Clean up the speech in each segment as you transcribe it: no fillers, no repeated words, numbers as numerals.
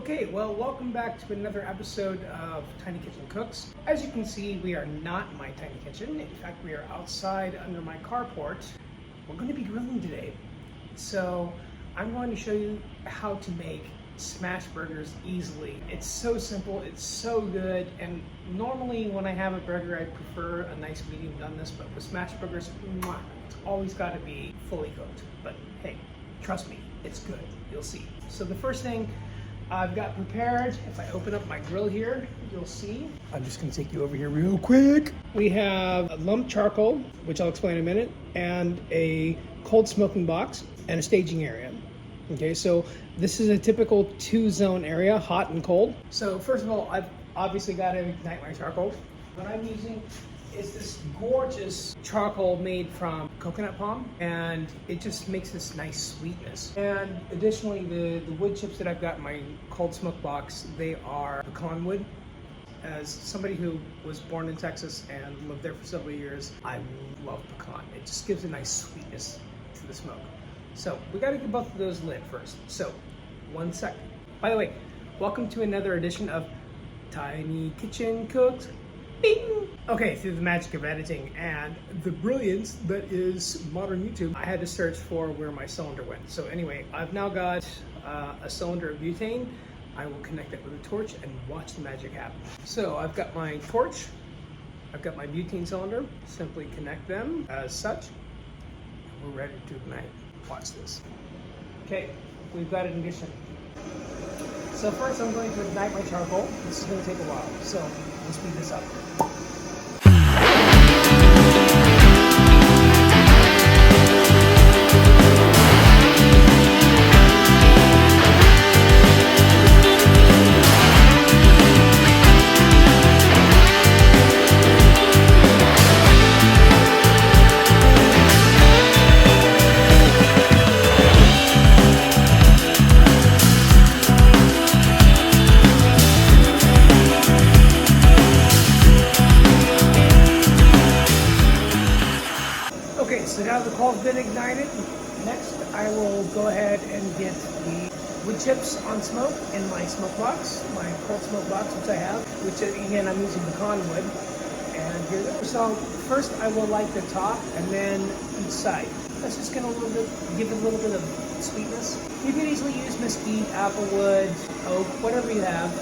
Okay, well, welcome back to another episode of Tiny Kitchen Cooks. As you can see, we are not in my tiny kitchen. In fact, we are outside under my carport. We're going to be grilling today. So I'm going to show you how to make smash burgers easily. It's so simple, it's so good, and normally when I have a burger, I prefer a nice medium doneness, but with smash burgers, it's always got to be fully cooked. But hey, trust me, it's good. You'll see. So the first thing I've got prepared, if I open up my grill here, you'll see. I'm just gonna take you over here real quick. We have a lumped charcoal, which I'll explain in a minute, and a cold smoking box and a staging area. Okay, so this is a typical 2-zone area, hot and cold. So first of all, I've obviously got to ignite my charcoal. What I'm using is this gorgeous charcoal made from coconut palm, and it just makes this nice sweetness. And additionally, the wood chips that I've got in my cold smoke box, they are pecan wood. As somebody who was born in Texas and lived there for several years, I love pecan. It just gives a nice sweetness to the smoke. So we got to get both of those lit first. So 1 second. By the way, welcome to another edition of Tiny Kitchen Cooks. Bing! Okay, through the magic of editing and the brilliance that is modern YouTube, I had to search for where my cylinder went. So anyway, I've now got a cylinder of butane. I will connect it with a torch and watch the magic happen. So I've got my torch, I've got my butane cylinder. Simply connect them as such. We're ready to ignite. Watch this. Okay, we've got it ignition. So first I'm going to ignite my charcoal. This is going to take a while, so we'll speed this up. So now the coal's been ignited. Next, I will go ahead and get the wood chips on smoke in my smoke box, my cold smoke box, which I have, which again, I'm using pecan wood. And here they go. So first I will light the top and then each side. That's just gonna give it a little bit of sweetness. You can easily use mesquite, applewood, oak, whatever you have.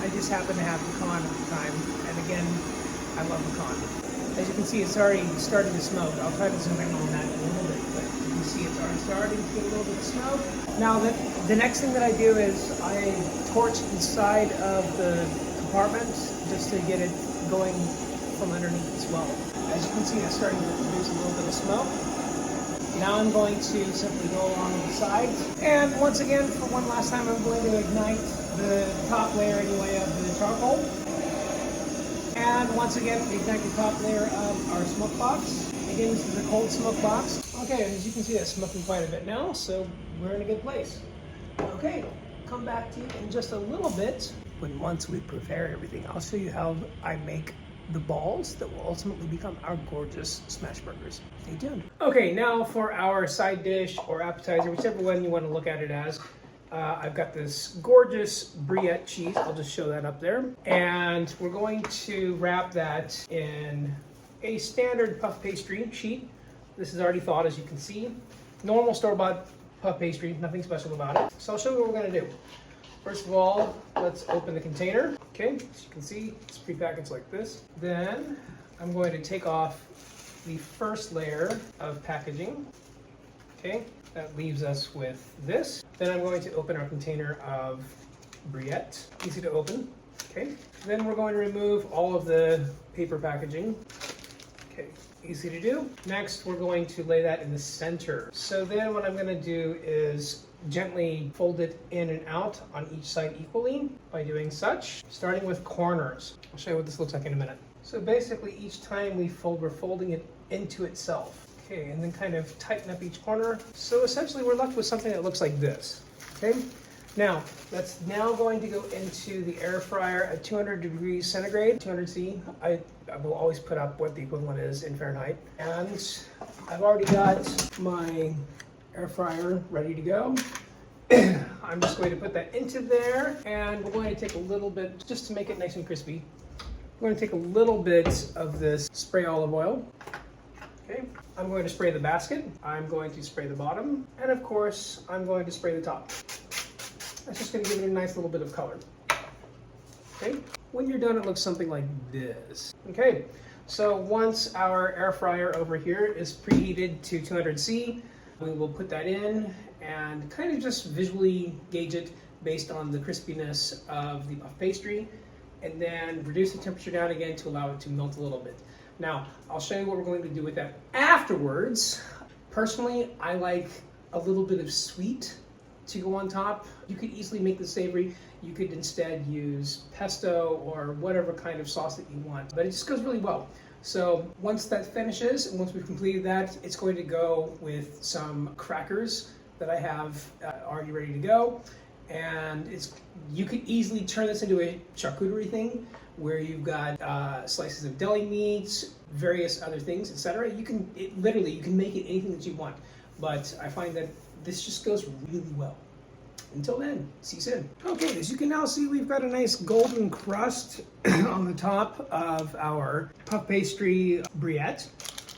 I just happen to have pecan at the time. And again, I love pecan. As you can see, it's already starting to smoke. I'll try to zoom in on that in a little bit, but you can see it's already starting to get a little bit of smoke. Now, the next thing that I do is I torch inside of the compartment just to get it going from underneath as well. As you can see, it's starting to produce a little bit of smoke. Now I'm going to simply go along the sides. And once again, for one last time, I'm going to ignite the top layer anyway of the charcoal. And once again, ignite the top layer of our smoke box. Again, this is a cold smoke box. Okay, as you can see, it's smoking quite a bit now, so we're in a good place. Okay, come back to you in just a little bit. Once we prepare everything, I'll show you how I make the balls that will ultimately become our gorgeous smash burgers. Stay tuned. Okay, now for our side dish or appetizer, whichever one you want to look at it as. I've got this gorgeous Brie cheese. I'll just show that up there. And we're going to wrap that in a standard puff pastry sheet. This is already thawed, as you can see. Normal store-bought puff pastry, nothing special about it. So I'll show you what we're gonna do. First of all, let's open the container. Okay, as you can see, it's prepackaged like this. Then I'm going to take off the first layer of packaging. Okay, that leaves us with this. Then I'm going to open our container of Brie. Easy to open. Okay. Then we're going to remove all of the paper packaging. Okay, easy to do. Next, we're going to lay that in the center. So then what I'm going to do is gently fold it in and out on each side equally by doing such, starting with corners. I'll show you what this looks like in a minute. So basically, each time we fold, we're folding it into itself. Okay, and then kind of tighten up each corner. So essentially we're left with something that looks like this, okay? Now, that's now going to go into the air fryer at 200 degrees centigrade, 200 C. I will always put up what the equivalent is in Fahrenheit. And I've already got my air fryer ready to go. I'm just going to put that into there, and we're going to take a little bit, just to make it nice and crispy. We're going to take a little bit of this spray olive oil. Okay, I'm going to spray the basket. I'm going to spray the bottom, and of course, I'm going to spray the top. That's just going to give it a nice little bit of color. Okay, when you're done, it looks something like this. Okay, so once our air fryer over here is preheated to 200°C, we will put that in and kind of just visually gauge it based on the crispiness of the puff pastry, and then reduce the temperature down again to allow it to melt a little bit. Now, I'll show you what we're going to do with that afterwards. Personally, I like a little bit of sweet to go on top. You could easily make this savory. You could instead use pesto or whatever kind of sauce that you want, but it just goes really well. So once that finishes, and once we've completed that, it's going to go with some crackers that I have already ready to go. And you could easily turn this into a charcuterie thing where you've got slices of deli meats, various other things, etc. You can make it anything that you want, but I find that this just goes really well. Until then, see you soon. Okay, as you can now see, we've got a nice golden crust on the top of our puff pastry briette.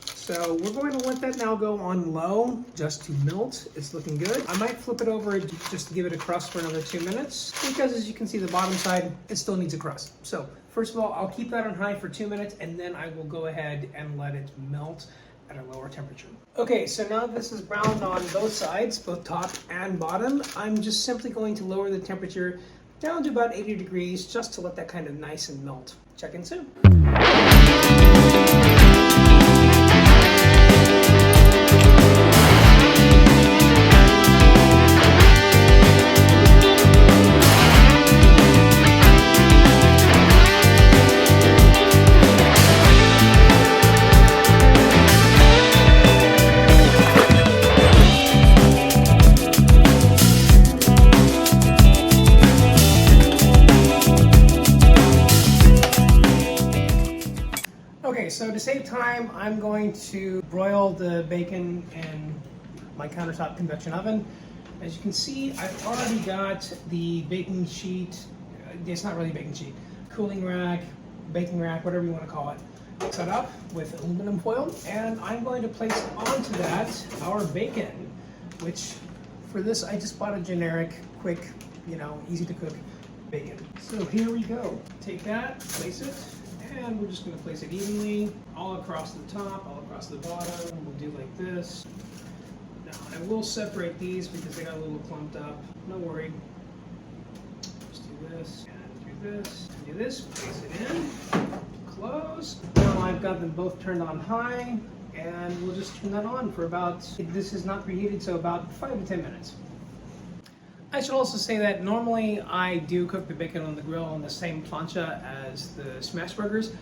So we're going to let that now go on low just to melt. It's looking good. I might flip it over just to give it a crust for another 2 minutes, because as you can see, the bottom side, it still needs a crust. So first of all, I'll keep that on high for 2 minutes, and then I will go ahead and let it melt at a lower temperature. Okay, so now this is browned on both sides, both top and bottom. I'm just simply going to lower the temperature down to about 80 degrees just to let that kind of nice and melt. Check in soon. So to save time, I'm going to broil the bacon in my countertop convection oven. As you can see, I've already got the baking sheet, it's not really a baking sheet, cooling rack, baking rack, whatever you want to call it, set up with aluminum foil, and I'm going to place onto that our bacon, which for this I just bought a generic, quick, easy to cook bacon. So here we go. Take that, place it, and we're just going to place it evenly all across the top, all across the bottom. We'll do like this. Now I will separate these because they got a little clumped up. No worry. Just do this and do this and do this. Place it in. Close. Now I've got them both turned on high, and we'll just turn that on for about, this is not preheated, so about 5 to 10 minutes. I should also say that normally I do cook the bacon on the grill on the same plancha as the smash burgers,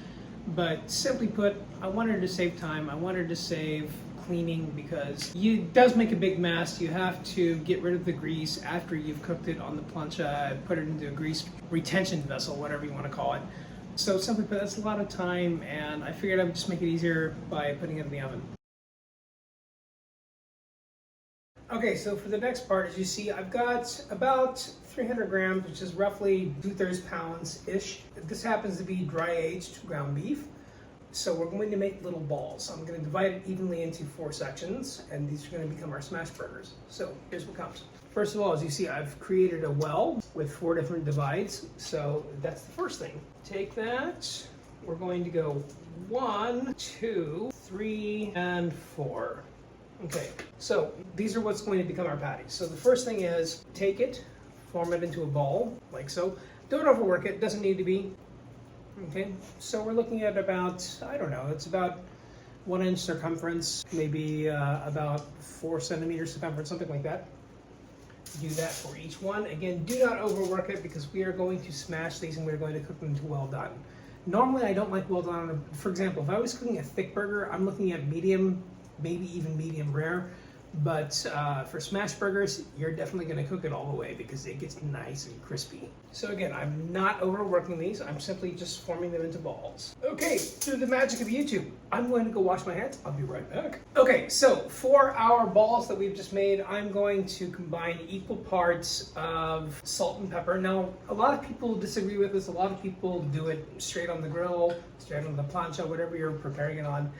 but simply put, I wanted to save time. I wanted to save cleaning because it does make a big mess. You have to get rid of the grease after you've cooked it on the plancha and put it into a grease retention vessel, whatever you want to call it. So simply put, that's a lot of time, and I figured I would just make it easier by putting it in the oven. Okay, so for the next part, as you see, I've got about 300 grams, which is roughly 2/3 pounds-ish. This happens to be dry-aged ground beef. So we're going to make little balls. I'm going to divide it evenly into 4 sections, and these are going to become our smash burgers. So here's what comes. First of all, as you see, I've created a well with 4 different divides. So that's the first thing. Take that. We're going to go 1, 2, 3, and 4. Okay, so these are what's going to become our patties. So the first thing is take it, form it into a ball, like so. Don't overwork it, doesn't need to be. Okay, so we're looking at about, I don't know, it's about 1 inch circumference, maybe about 4 centimeters circumference, something like that. Do that for each one. Again, do not overwork it because we are going to smash these and we're going to cook them to well done. Normally I don't like well done. For example, if I was cooking a thick burger, I'm looking at medium, maybe even medium rare, But for smash burgers, you're definitely going to cook it all the way because it gets nice and crispy. So again, I'm not overworking these. I'm simply just forming them into balls. Okay, through the magic of YouTube, I'm going to go wash my hands. I'll be right back. Okay, so for our balls that we've just made, I'm going to combine equal parts of salt and pepper. Now, a lot of people disagree with this. A lot of people do it straight on the grill, straight on the plancha, whatever you're preparing it on.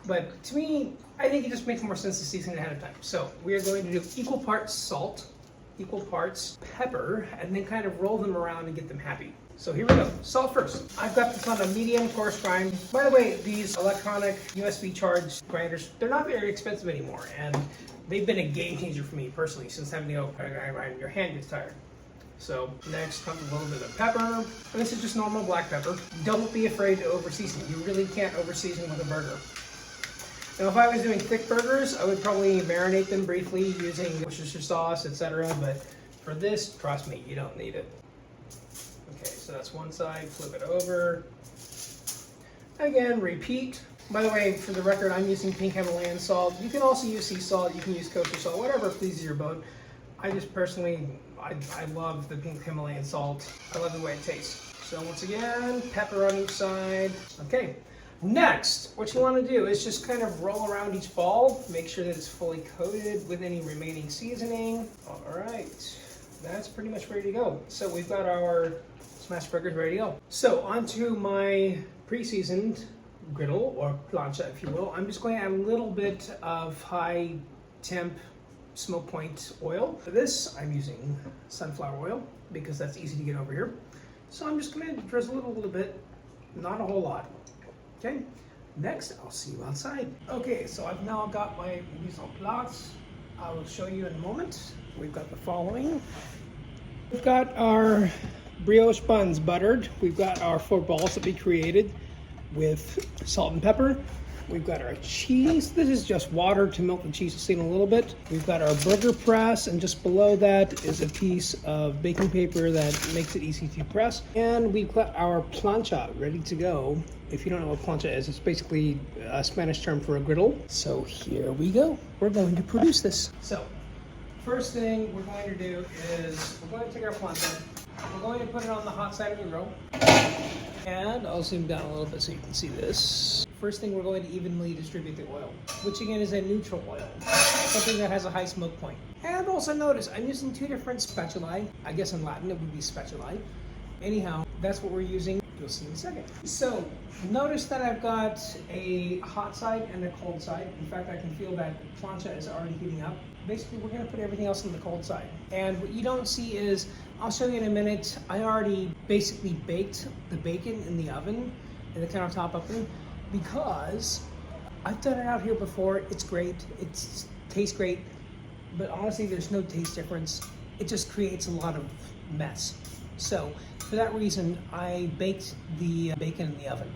But to me, I think it just makes more sense to season it ahead of time. So we are going to do equal parts salt, equal parts pepper, and then kind of roll them around and get them happy. So here we go. Salt first. I've got this on a medium coarse grind. By the way, these electronic USB charged grinders, they're not very expensive anymore. And they've been a game changer for me personally since having the old grind. Your hand gets tired. So next comes a little bit of pepper. And this is just normal black pepper. Don't be afraid to over-season. You really can't over-season with a burger. Now, if I was doing thick burgers, I would probably marinate them briefly using Worcestershire sauce, etc. But for this, trust me, you don't need it. Okay, so that's one side. Flip it over. Again, repeat. By the way, for the record, I'm using pink Himalayan salt. You can also use sea salt. You can use kosher salt, whatever pleases your boat. I just personally, I love the pink Himalayan salt. I love the way it tastes. So once again, pepper on each side. Okay. Next, what you want to do is just kind of roll around each ball, make sure that it's fully coated with any remaining seasoning. All right, that's pretty much ready to go. So we've got our smash burgers ready to go. So onto my pre-seasoned griddle or plancha, if you will. I'm just going to add a little bit of high temp smoke point oil. For this, I'm using sunflower oil because that's easy to get over here. So I'm just going to drizzle it a little bit, not a whole lot. Okay, next I'll see you outside. Okay, so I've now got my mise en place. I will show you in a moment. We've got the following. We've got our brioche buns buttered. We've got our 4 balls that we created with salt and pepper. We've got our cheese. This is just water to melt the cheese a little bit. We've got our burger press, and just below that is a piece of baking paper that makes it easy to press. And we've got our plancha ready to go. If you don't know what plancha is, it's basically a Spanish term for a griddle. So here we go. We're going to produce this. So first thing we're going to do is we're going to take our plancha. We're going to put it on the hot side of the grill. And I'll zoom down a little bit so you can see this. First thing, we're going to evenly distribute the oil, which again is a neutral oil, something that has a high smoke point. And also notice, I'm using 2 different spatulae. I guess in Latin it would be spatulae. Anyhow, that's what we're using. You'll see in a second. So notice that I've got a hot side and a cold side. In fact, I can feel that plancha is already heating up. Basically, we're going to put everything else on the cold side. And what you don't see is, I'll show you in a minute, I already basically baked the bacon in the oven, in the countertop oven, because I've done it out here before. It's great. It tastes great. But honestly, there's no taste difference. It just creates a lot of mess. So for that reason, I baked the bacon in the oven.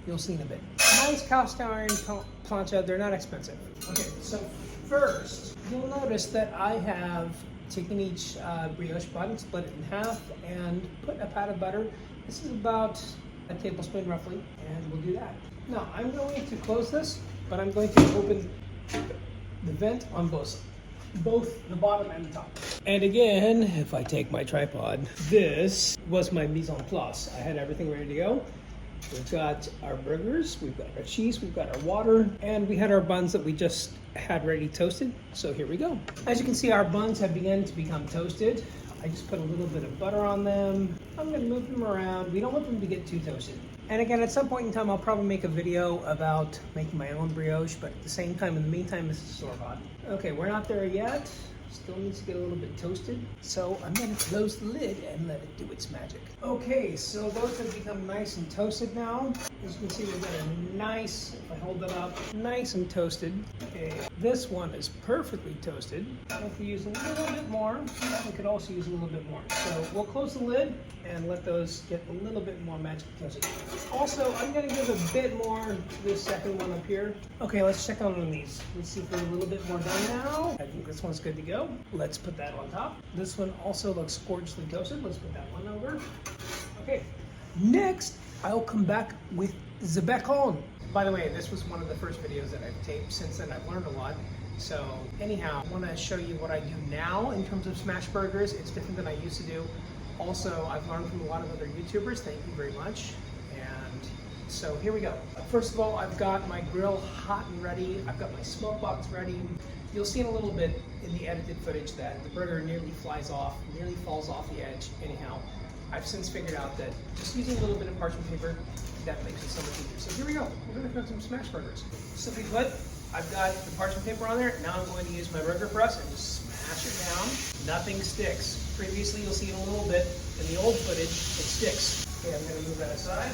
You'll see in a bit. Nice cast iron plancha. They're not expensive. Okay, so first, you'll notice that I have taken each brioche bun, split it in half, and put a pat of butter. This is about a tablespoon roughly, and we'll do that. Now, I'm going to close this, but I'm going to open the vent on both the bottom and the top. And again, if I take my tripod, this was my mise en place. I had everything ready to go. We've got our burgers, we've got our cheese, we've got our water, and we had our buns that we just had ready toasted. So here we go. As you can see, our buns have begun to become toasted. I just put a little bit of butter on them. I'm gonna move them around. We don't want them to get too toasted. And again, at some point in time, I'll probably make a video about making my own brioche, but at the same time, in the meantime, this is store-bought. Okay, we're not there yet. Still needs to get a little bit toasted. So I'm gonna close the lid and let it do its magic. Okay, so those have become nice and toasted now. As you can see, we've got a nice, if I hold that up, nice and toasted. Okay, this one is perfectly toasted. If we use a little bit more, we could also use a little bit more. So we'll close the lid and let those get a little bit more magically toasted. Also, I'm gonna give a bit more to this second one up here. Okay, let's check on these. Let's see if we're a little bit more done now. I think this one's good to go. Let's put that on top. This one also looks gorgeously toasted. Let's put that one over. Okay, next I'll come back with the bacon. By the way, this was one of the first videos that I've taped. Since then, I've learned a lot. So anyhow, I want to show you what I do now in terms of smash burgers. It's different than I used to do. Also, I've learned from a lot of other YouTubers. Thank you very much. And so here we go. First of all, I've got my grill hot and ready. I've got my smoke box ready. You'll see in a little bit in the edited footage that the burger nearly falls off the edge. Anyhow, I've since figured out that just using a little bit of parchment paper, that makes it so much easier. So here we go. We're gonna cook some smash burgers. Simply put, I've got the parchment paper on there. Now I'm going to use my burger press and just smash it down. Nothing sticks. Previously, you'll see in a little bit in the old footage, it sticks. Okay, I'm gonna move that aside.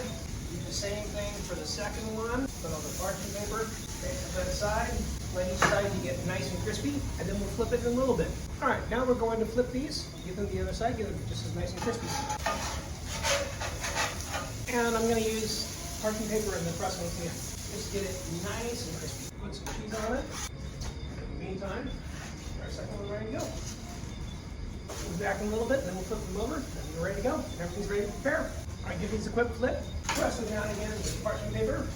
Do the same thing for the second one. Put on the parchment paper, okay, put that aside. Let each side to get nice and crispy, and then we'll flip it in a little bit. All right, now we're going to flip these. Give them the other side, give them just as nice and crispy. And I'm gonna use parchment paper in the press once again. Just get it nice and crispy. Put some cheese on it. In the meantime, our second one ready to go. Move back in a little bit, then we'll flip them over, and we're ready to go. Everything's ready to prepare. All right, give these a quick flip. Press them down again with parchment paper.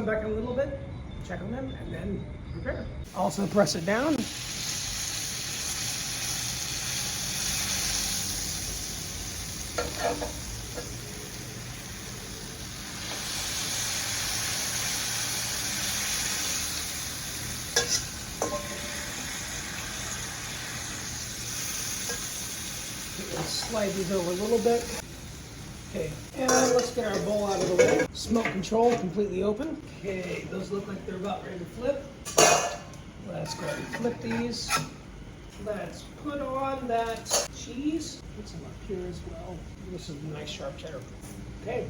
Back in a little bit, check on them, and then prepare. Also press it down. Slide these over a little bit. Okay, and let's get our bowl out of the way. Smoke control completely open. Okay, those look like they're about ready to flip. Let's go ahead and flip these. Let's put on that cheese. Put some up here as well. This is nice sharp cheddar. Okay,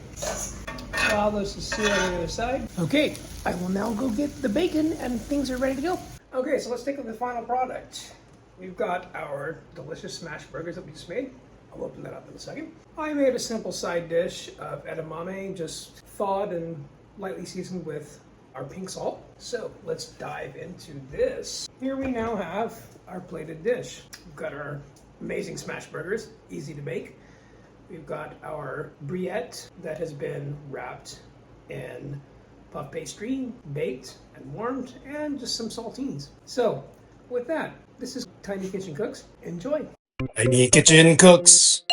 allow those to sear on the other side. Okay, I will now go get the bacon and things are ready to go. Okay, so let's take a look at the final product. We've got our delicious smash burgers that we just made. I'll open that up in a second. I made a simple side dish of edamame, just thawed and lightly seasoned with our pink salt. So let's dive into this. Here we now have our plated dish. We've got our amazing smash burgers, easy to make. We've got our Briette that has been wrapped in puff pastry, baked and warmed, and just some saltines. So with that, this is Tiny Kitchen Cooks. Enjoy. Tiny Kitchen Cooks.